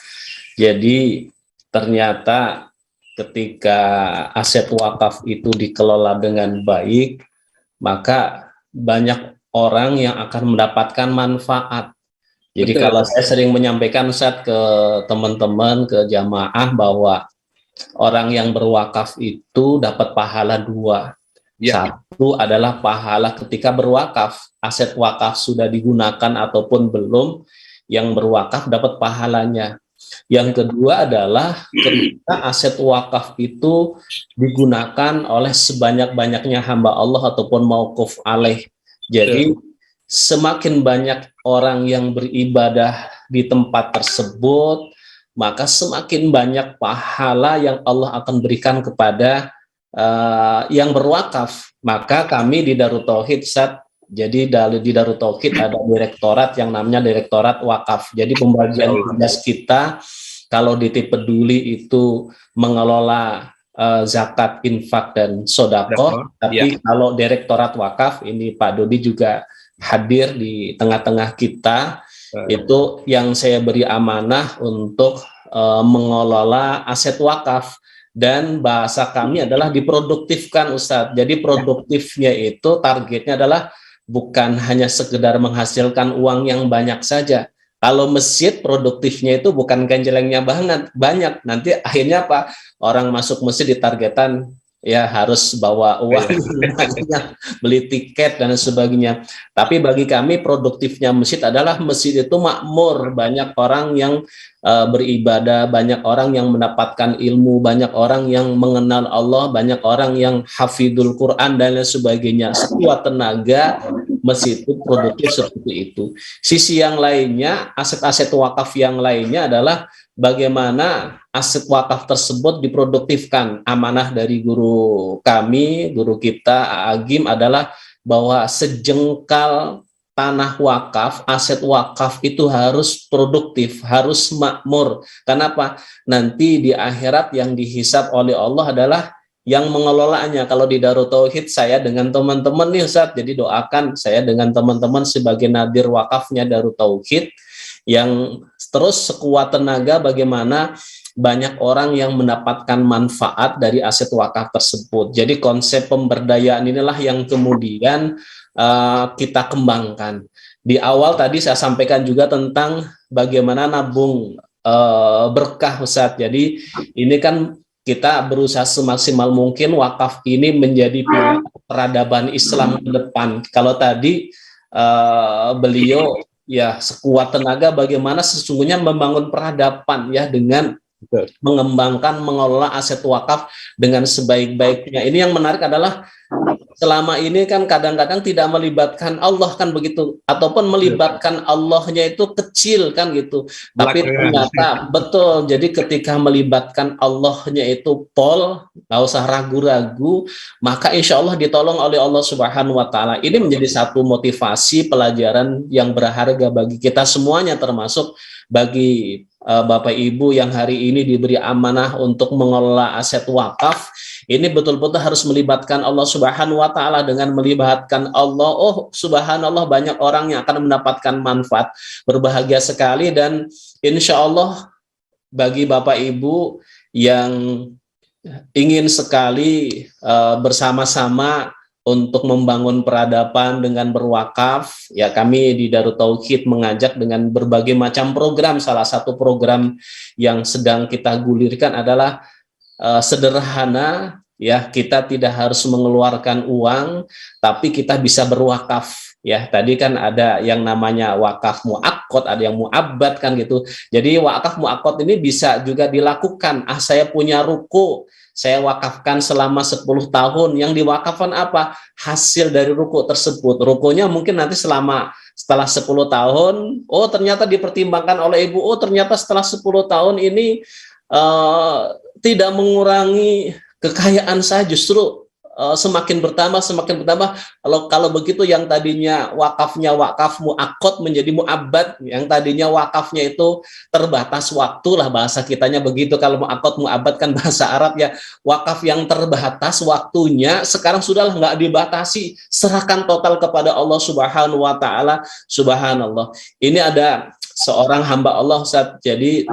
Jadi ternyata ketika aset wakaf itu dikelola dengan baik, maka banyak orang yang akan mendapatkan manfaat. Jadi betul, kalau saya sering menyampaikan, Ustadz, ke teman-teman, ke jamaah, bahwa orang yang berwakaf itu dapat pahala dua. Ya. Satu adalah pahala ketika berwakaf, aset wakaf sudah digunakan ataupun belum, yang berwakaf dapat pahalanya. Yang kedua adalah ketika aset wakaf itu digunakan oleh sebanyak-banyaknya hamba Allah ataupun mauquf alaih. Jadi semakin banyak orang yang beribadah di tempat tersebut, maka semakin banyak pahala yang Allah akan berikan kepada yang berwakaf. Maka kami di Darut Tauhid, jadi di Darut Tauhid ada direktorat yang namanya Direktorat Wakaf. Jadi pembagian tugas kita kalau di Tip Peduli itu mengelola zakat, infak, dan sodaqoh. Tapi kalau Direktorat Wakaf, ini Pak Dodi juga hadir di tengah-tengah kita, itu yang saya beri amanah untuk mengelola aset wakaf. Dan bahasa kami adalah diproduktifkan, Ustadz. Jadi produktifnya itu targetnya adalah bukan hanya sekedar menghasilkan uang yang banyak saja. Kalau masjid produktifnya itu bukan kenjelengnya banyak. Nanti akhirnya apa? Orang masuk masjid ditargetan ya harus bawa uang banyak, beli tiket dan sebagainya. Tapi bagi kami produktifnya masjid adalah masjid itu makmur, banyak orang yang beribadah, banyak orang yang mendapatkan ilmu, banyak orang yang mengenal Allah, banyak orang yang hafidul Quran dan lain sebagainya. Sekuat tenaga masjid itu produktif seperti itu. Sisi yang lainnya, aset-aset wakaf yang lainnya adalah bagaimana aset wakaf tersebut diproduktifkan. Amanah dari guru kami, guru kita Agim adalah bahwa sejengkal tanah wakaf, aset wakaf itu harus produktif, harus makmur. Kenapa? Nanti di akhirat yang dihisab oleh Allah adalah yang mengelolanya. Kalau di Darut Tauhid saya dengan teman-teman nih Ustaz, jadi doakan saya dengan teman-teman sebagai nadir wakafnya Darut Tauhid yang terus sekuat tenaga bagaimana banyak orang yang mendapatkan manfaat dari aset wakaf tersebut. Jadi konsep pemberdayaan inilah yang kemudian kita kembangkan. Di awal tadi saya sampaikan juga tentang bagaimana nabung berkah Ustaz. Jadi ini kan kita berusaha semaksimal mungkin wakaf ini menjadi peradaban Islam ke depan. Kalau tadi beliau ya sekuat tenaga bagaimana sesungguhnya membangun peradaban ya dengan mengembangkan, mengelola aset wakaf dengan sebaik-baiknya. Ini yang menarik adalah selama ini kan kadang-kadang tidak melibatkan Allah kan begitu, ataupun melibatkan Allahnya itu kecil kan gitu. Tapi ternyata betul, jadi ketika melibatkan Allahnya itu pol, nggak usah ragu-ragu, maka insya Allah ditolong oleh Allah Subhanahu Wa Taala. Ini menjadi satu motivasi pelajaran yang berharga bagi kita semuanya, termasuk bagi Bapak Ibu yang hari ini diberi amanah untuk mengelola aset wakaf. Ini betul-betul harus melibatkan Allah Subhanahu Wa Taala. Dengan melibatkan Allah, oh subhanallah, banyak orang yang akan mendapatkan manfaat. Berbahagia sekali, dan insya Allah bagi Bapak Ibu yang ingin sekali bersama-sama untuk membangun peradaban dengan berwakaf, ya kami di Darut Tauhid mengajak dengan berbagai macam program. Salah satu program yang sedang kita gulirkan adalah sederhana, ya kita tidak harus mengeluarkan uang, tapi kita bisa berwakaf. Ya tadi kan ada yang namanya wakaf muakkad, ada yang muabbad kan gitu. Jadi wakaf muakkad ini bisa juga dilakukan. Saya punya ruko, saya wakafkan selama 10 tahun. Yang diwakafkan apa? Hasil dari ruko tersebut. Rukonya mungkin nanti setelah 10 tahun, oh ternyata dipertimbangkan oleh ibu, oh ternyata setelah 10 tahun ini tidak mengurangi kekayaan saya, justru semakin bertambah. Kalau begitu yang tadinya wakafnya wakaf muakkad menjadi muabbad, yang tadinya wakafnya itu terbatas waktu lah bahasa kitanya begitu. Kalau muakkad muabbad kan bahasa Arab ya. Wakaf yang terbatas waktunya sekarang sudah nggak dibatasi, serahkan total kepada Allah Subhanahu Wa Taala. Subhanallah. Ini ada seorang hamba Allah Ustaz. Jadi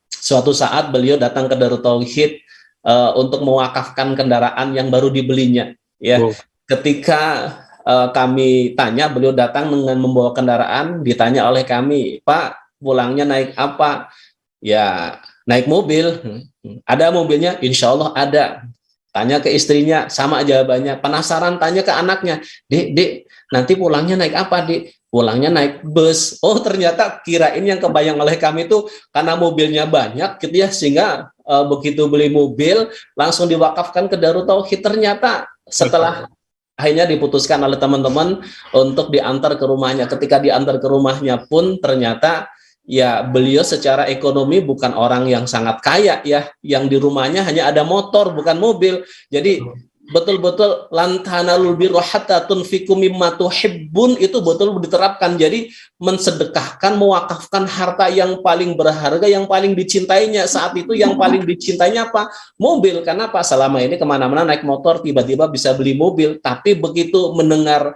suatu saat beliau datang ke Darut Tauhid untuk mewakafkan kendaraan yang baru dibelinya. Ya, ketika kami tanya, beliau datang dengan membawa kendaraan, ditanya oleh kami, Pak, pulangnya naik apa? Ya, naik mobil. Ada mobilnya? Insya Allah ada. Tanya ke istrinya, sama jawabannya. Penasaran, tanya ke anaknya, Dek, nanti pulangnya naik apa, Dek? Pulangnya naik bus. Oh, ternyata kirain yang kebayang oleh kami itu karena mobilnya banyak gitu ya, sehingga begitu beli mobil langsung diwakafkan ke Darut Tauhid. Ternyata setelah akhirnya diputuskan oleh teman-teman untuk diantar ke rumahnya. Ketika diantar ke rumahnya pun ternyata ya beliau secara ekonomi bukan orang yang sangat kaya ya. Yang di rumahnya hanya ada motor bukan mobil. Jadi betul-betul lantanalul birra hatta tunfiqu mimma tuhibbun itu betul diterapkan. Jadi mensedekahkan, mewakafkan harta yang paling berharga, yang paling dicintainya saat itu. Yang paling dicintainya apa? Mobil. Karena apa? Selama ini kemana-mana naik motor, tiba-tiba bisa beli mobil. Tapi begitu mendengar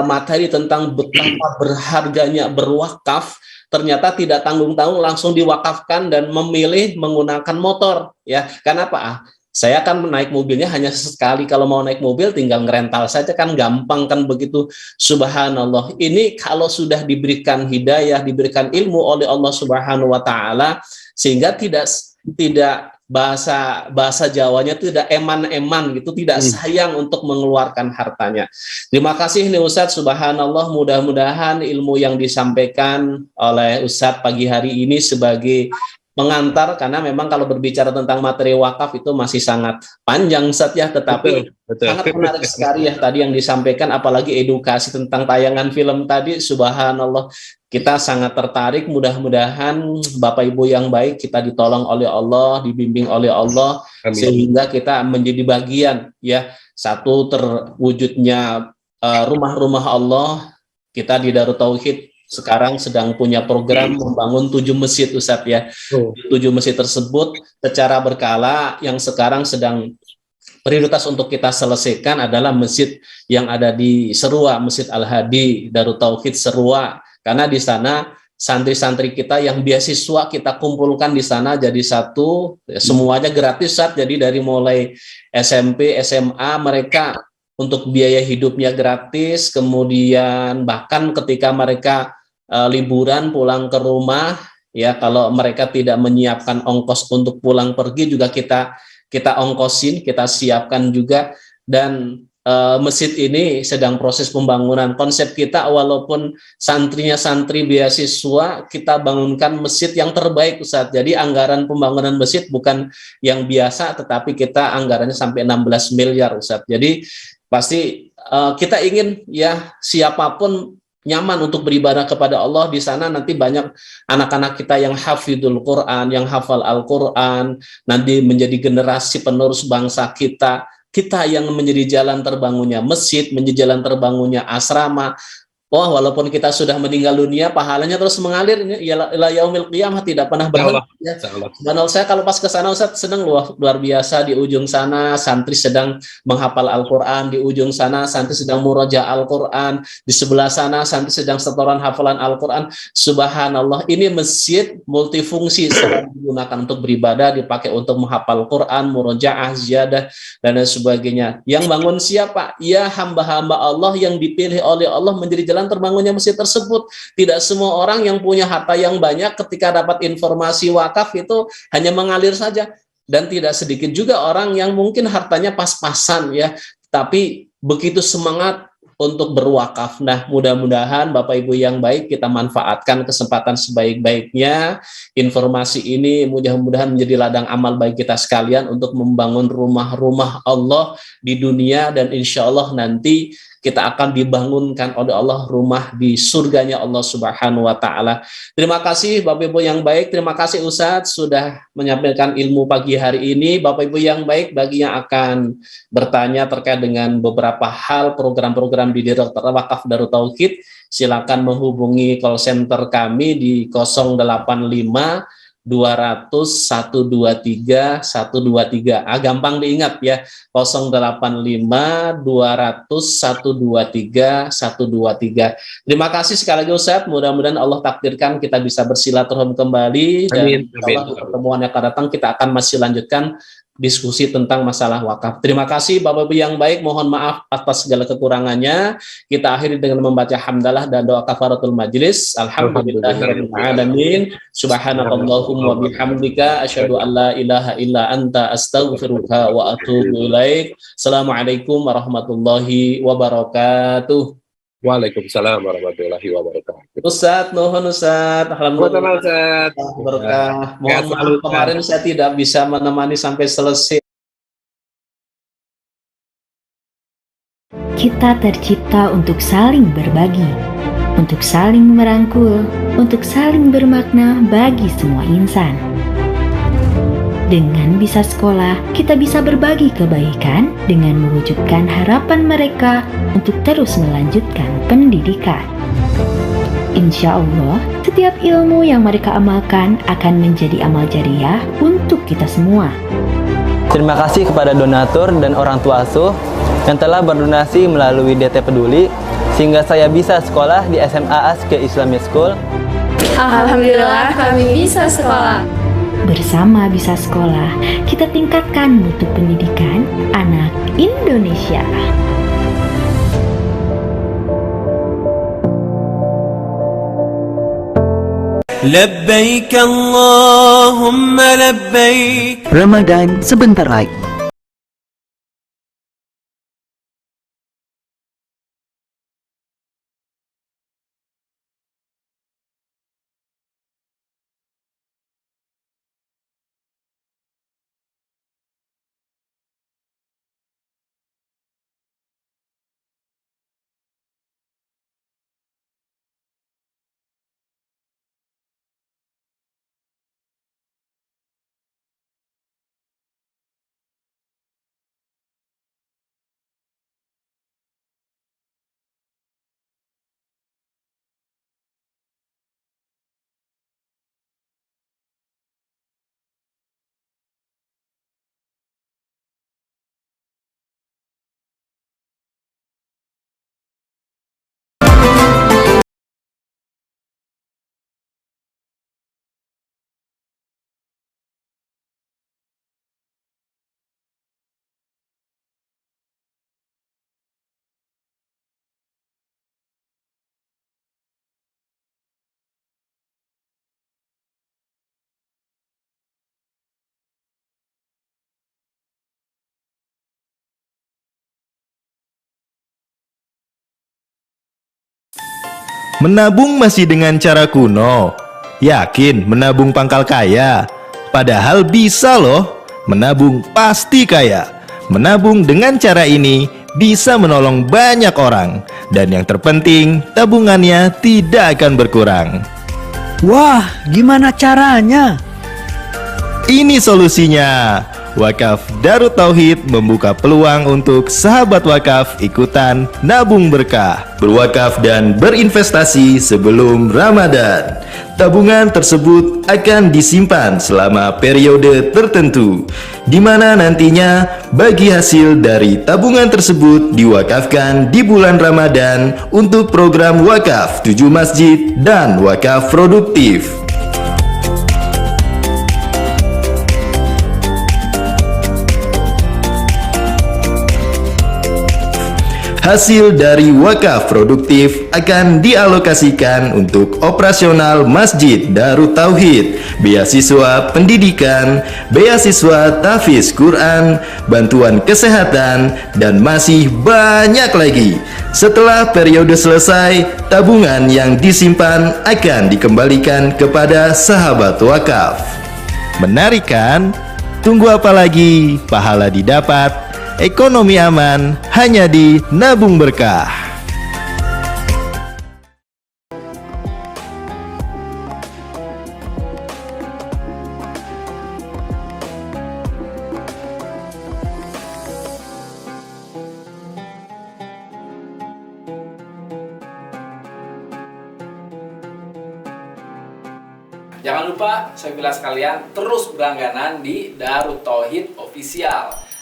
materi tentang betapa berharganya berwakaf, ternyata tidak tanggung-tanggung langsung diwakafkan dan memilih menggunakan motor. Ya, karena apa? Saya kan naik mobilnya hanya sekali, kalau mau naik mobil tinggal ngerental saja kan gampang kan begitu. Subhanallah. Ini kalau sudah diberikan hidayah, diberikan ilmu oleh Allah Subhanahu Wa Taala, sehingga tidak tidak bahasa Jawanya tidak eman-eman gitu, tidak sayang untuk mengeluarkan hartanya. Terima kasih nih Ustadz, subhanallah, mudah-mudahan ilmu yang disampaikan oleh Ustadz pagi hari ini sebagai pengantar, karena memang kalau berbicara tentang materi wakaf itu masih sangat panjang Ustadz ya, tetapi betul. sangat menarik sekali ya tadi yang disampaikan, apalagi edukasi tentang tayangan film tadi, subhanallah, kita sangat tertarik. Mudah-mudahan Bapak Ibu yang baik kita ditolong oleh Allah, dibimbing oleh Allah. Amin. Sehingga kita menjadi bagian ya, satu terwujudnya rumah-rumah Allah. Kita di Darut Tauhid sekarang sedang punya program membangun 7 masjid Ustadz ya. 7 masjid tersebut secara berkala, yang sekarang sedang prioritas untuk kita selesaikan adalah masjid yang ada di Serua, Masjid Al-Hadi Darut Tauhid Serua, karena di sana santri-santri kita yang beasiswa kita kumpulkan di sana jadi satu, semuanya gratis Ustadz. Jadi dari mulai SMP, SMA mereka untuk biaya hidupnya gratis, kemudian bahkan ketika mereka liburan pulang ke rumah ya, kalau mereka tidak menyiapkan ongkos untuk pulang pergi juga kita ongkosin, kita siapkan juga. Dan masjid ini sedang proses pembangunan. Konsep kita, walaupun santrinya santri beasiswa, kita bangunkan masjid yang terbaik Ustadz. Jadi anggaran pembangunan masjid bukan yang biasa, tetapi kita anggarannya sampai 16 miliar Ustadz. Jadi pasti kita ingin ya siapapun nyaman untuk beribadah kepada Allah di sana. Nanti banyak anak-anak kita yang hafidul Quran, yang hafal Al-Quran, nanti menjadi generasi penerus bangsa kita. Kita yang menjadi jalan terbangunnya masjid, menjadi jalan terbangunnya asrama. Wah, walaupun kita sudah meninggal dunia, pahalanya terus mengalir ila yaumil qiyamah, tidak pernah berhenti. Ya. Dan saya kalau pas ke sana Ustaz senang luar biasa. Di ujung sana santri sedang menghafal Al-Qur'an, di ujung sana santri sedang muraja Al-Qur'an, di sebelah sana santri sedang setoran hafalan Al-Qur'an. Subhanallah, ini masjid multifungsi, selain digunakan untuk beribadah, dipakai untuk menghafal Qur'an, murajaah, ziyadah dan lain sebagainya. Yang bangun siapa? Ya hamba-hamba Allah yang dipilih oleh Allah menjadi jalan terbangunnya masjid tersebut. Tidak semua orang yang punya harta yang banyak ketika dapat informasi wakaf itu hanya mengalir saja, dan tidak sedikit juga orang yang mungkin hartanya pas-pasan ya, tapi begitu semangat untuk berwakaf. Nah, mudah-mudahan Bapak Ibu yang baik, kita manfaatkan kesempatan sebaik-baiknya. Informasi ini mudah-mudahan menjadi ladang amal bagi kita sekalian untuk membangun rumah-rumah Allah di dunia, dan insya Allah nanti kita akan dibangunkan oleh Allah rumah di surganya Allah Subhanahu wa Ta'ala. Terima kasih Bapak Ibu yang baik, terima kasih Ustadz sudah menyampaikan ilmu pagi hari ini. Bapak Ibu yang baik, bagi yang akan bertanya terkait dengan beberapa hal program-program di Direktorat Wakaf Darut Tauhid, silakan menghubungi call center kami di 085 200 123 123. Gampang diingat ya, 085 200 123 123. Terima kasih sekali lagi Ustadz, mudah-mudahan Allah takdirkan kita bisa bersilaturahmi kembali. Amin. Dan insya Allah pertemuan yang akan datang kita akan masih lanjutkan diskusi tentang masalah wakaf. Terima kasih Bapak Ibu yang baik, mohon maaf atas segala kekurangannya. Kita akhiri dengan membaca hamdalah dan doa kafaratul majlis. Alhamdulillahirabbil alamin. Subhanakallahumma wa bihamdika asyhadu an la ilaha illa anta astaghfiruka wa atubu ilaik. Assalamualaikum warahmatullahi wabarakatuh. Waalaikumsalam warahmatullahi wabarakatuh. Ustadz, nuhun Ustadz. Alhamdulillah. Ustadz. Berkah. Mohon maaf kemarin saya tidak bisa menemani sampai selesai. Kita tercipta untuk saling berbagi, untuk saling merangkul, untuk saling bermakna bagi semua insan. Dengan bisa sekolah, kita bisa berbagi kebaikan dengan mewujudkan harapan mereka untuk terus melanjutkan pendidikan. Insya Allah, setiap ilmu yang mereka amalkan akan menjadi amal jariah untuk kita semua. Terima kasih kepada donatur dan orang tua asuh yang telah berdonasi melalui DT Peduli, sehingga saya bisa sekolah di SMA Aske Islamic School. Alhamdulillah kami bisa sekolah. Bersama Bisa Sekolah, kita tingkatkan mutu pendidikan anak Indonesia. لبيك اللهم لبيك. Ramadan sebentar lagi. Menabung masih dengan cara kuno. Yakin menabung pangkal kaya? Padahal bisa loh. Menabung pasti kaya. Menabung dengan cara ini bisa menolong banyak orang. Dan yang terpenting, tabungannya tidak akan berkurang. Wah, gimana caranya? Ini solusinya. Wakaf Darut Tauhid membuka peluang untuk sahabat wakaf ikutan nabung berkah, berwakaf dan berinvestasi sebelum Ramadan. Tabungan tersebut akan disimpan selama periode tertentu, di mana nantinya bagi hasil dari tabungan tersebut diwakafkan di bulan Ramadan untuk program wakaf 7 masjid dan wakaf produktif. Hasil dari wakaf produktif akan dialokasikan untuk operasional Masjid Darut Tauhid, beasiswa pendidikan, beasiswa tahfiz Quran, bantuan kesehatan, dan masih banyak lagi. Setelah periode selesai, tabungan yang disimpan akan dikembalikan kepada sahabat wakaf. Menarik kan? Tunggu apa lagi? Pahala didapat, ekonomi aman, hanya di Nabung Berkah. Jangan lupa, saya bilang sekalian, terus berlangganan di Darut Tauhid Official.